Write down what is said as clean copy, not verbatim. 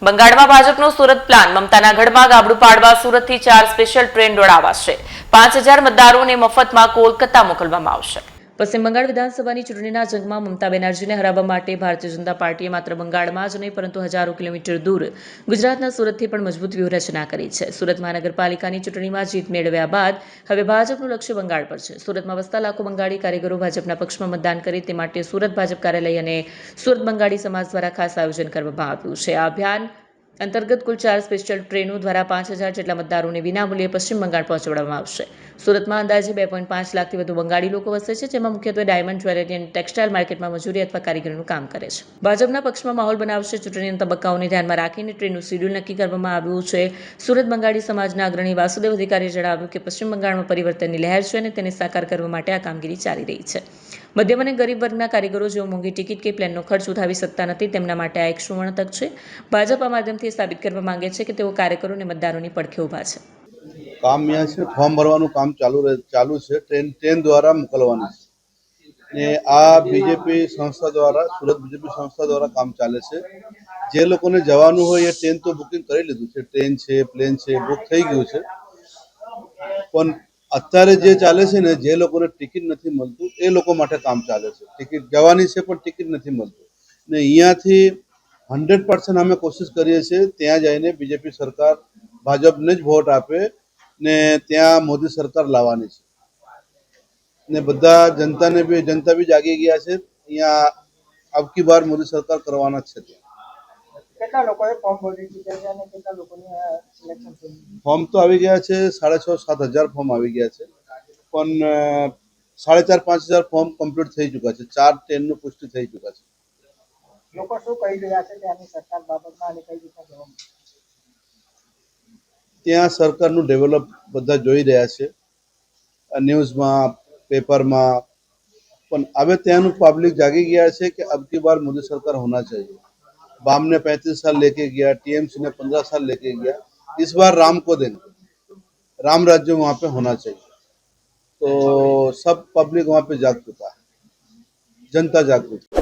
બંગાળમાં ભાજપનો સુરત પ્લાન મમતાના ગઢમાં ગાબડું પાડવા સુરતથી 4 સ્પેશિયલ ટ્રેન દોડાવાશે। 5000 મતદારોને મફતમાં કોલકાતા મોકલવામાં આવશે। પશ્ચિમ બંગાળ વિધાનસભાની ચૂંટણીના જંગમાં મમતા બેનર્જીને હરાવવા માટે ભારતીય જનતા પાર્ટીએ માત્ર બંગાળમાં જ નહીં પરંતુ હજારો કિલોમીટર દૂર ગુજરાતના સુરતથી પણ મજબૂત વ્યૂહરચના કરી છે। સુરત મહાનગરપાલિકાની ચૂંટણીમાં જીત મેળવ્યા બાદ હવે ભાજપનું લક્ષ્ય બંગાળ પર છે। સુરતમાં વસતા લાખો બંગાળી કારીગરો ભાજપના પક્ષમાં મતદાન કરે તે માટે સુરત ભાજપ કાર્યાલય અને સુરત બંગાળી સમાજ દ્વારા ખાસ આયોજન કરવામાં આવ્યું છે। આ અભિયાન અંતર્ગત કુલ 4 સ્પેશિયલ ટ્રેનો દ્વારા 5000 જેટલા મતદારોને વિનામૂલ્યે પશ્ચિમ બંગાળ પહોંચાડવામાં આવશે। સુરતમાં અંદાજે 2.5 લાખથી વધુ બંગાળી લોકો વસે છે, જેમાં મુખ્યત્વે ડાયમંડ, જ્વેલરી અને ટેક્સટાઇલ માર્કેટમાં મજૂરી અથવા કારીગરીનું કામ કરે છે। ભાજપના પક્ષમાં માહોલ બનાવશે। ચૂંટણીના તબક્કાઓને ધ્યાનમાં રાખીને ટ્રેનનું શેડ્યુલ નક્કી કરવામાં આવ્યું છે। સુરત બંગાળી સમાજના અગ્રણી વાસુદેવ અધિકારીએ જણાવ્યું કે પશ્ચિમ બંગાળમાં પરિવર્તનની લહેર છે અને તેને સાકાર કરવા માટે આ કામગીરી ચાલી રહી છે। મધ્યમ અને ગરીબ વર્ગના કારીગરો જેઓ મોંઘી ટિકિટ કે પ્લેનનો ખર્ચ ઉઠાવી શકતા નથી, તેમના માટે આ એક સુવર્ણ તક છે। ભાજપ આ માધ્યમથી સાબિત કરવા માંગે છે કે તેઓ કાર્યકરો અને મતદારોની પડખે ઊભા છે। કામ यहाँ છે ફોર્મ ભરવાનું કામ ચાલુ છે। ટ્રેન દ્વારા મોકલવાનું છે ને આ બીજેપી સંસ્થા દ્વારા સુરત બીજેપી સંસ્થા દ્વારા કામ ચાલે છે। જે લોકોને જવાનું હોય એ ટ્રેન તો બુકિંગ કરી લીધું છે। ટ્રેન છે, પ્લેન છે, બુક થઈ ગયું છે। પણ અત્યારે જે ચાલે છે ને, જે લોકોને ટિકિટ નથી મળતું એ લોકો માટે કામ ચાલે છે। ટિકિટ જવાની છે પણ ટિકિટ નથી મળતું ને અહીંયાથી 100% અમે કોશિશ કરીએ છીએ ત્યાં જઈને બીજેપી સરકાર ભાજપને જ વોટ આપે ને ત્યાં મોદી સરકાર લાવવાની છે ને બધા જનતા બી જાગી ગયા છે। અહીંયા અબકી બાર મોદી સરકાર કરવાના જ છે। કેટલા લોકોએ ફોર્મ ભરી દીધા છે અને કેટલા લોકોની સિલેક્શન થઈ ગયું? ફોર્મ તો આવી ગયા છે 6,500-7,000 ફોર્મ આવી ગયા છે, પણ 4,500-5,000 ફોર્મ કમ્પ્લીટ થઈ ચૂક્યા છે। 4 ટ્રેનનું પુષ્ટિ થઈ ચૂક્યા છે। લોકો શું કહી રહ્યા છે ત્યાંની સરકાર બાબતમાં અને કઈ રીતના જવાબ? ત્યાં સરકારનું ડેવલપ બધા જોઈ રહ્યા છે ન્યૂઝમાં, પેપરમાં, પણ હવે ત્યાંનું પબ્લિક જાગી ગયા છે कि अब की बार मोदी सरकार होना चाहिए। बाम ने 35 साल लेके गया, टीएमसी ने 15 साल लेके गया, इस बार राम को देंगे। राम राज्य वहाँ पे होना चाहिए। तो सब पब्लिक वहाँ पे जाग चुका है, जनता जाग चुकी है।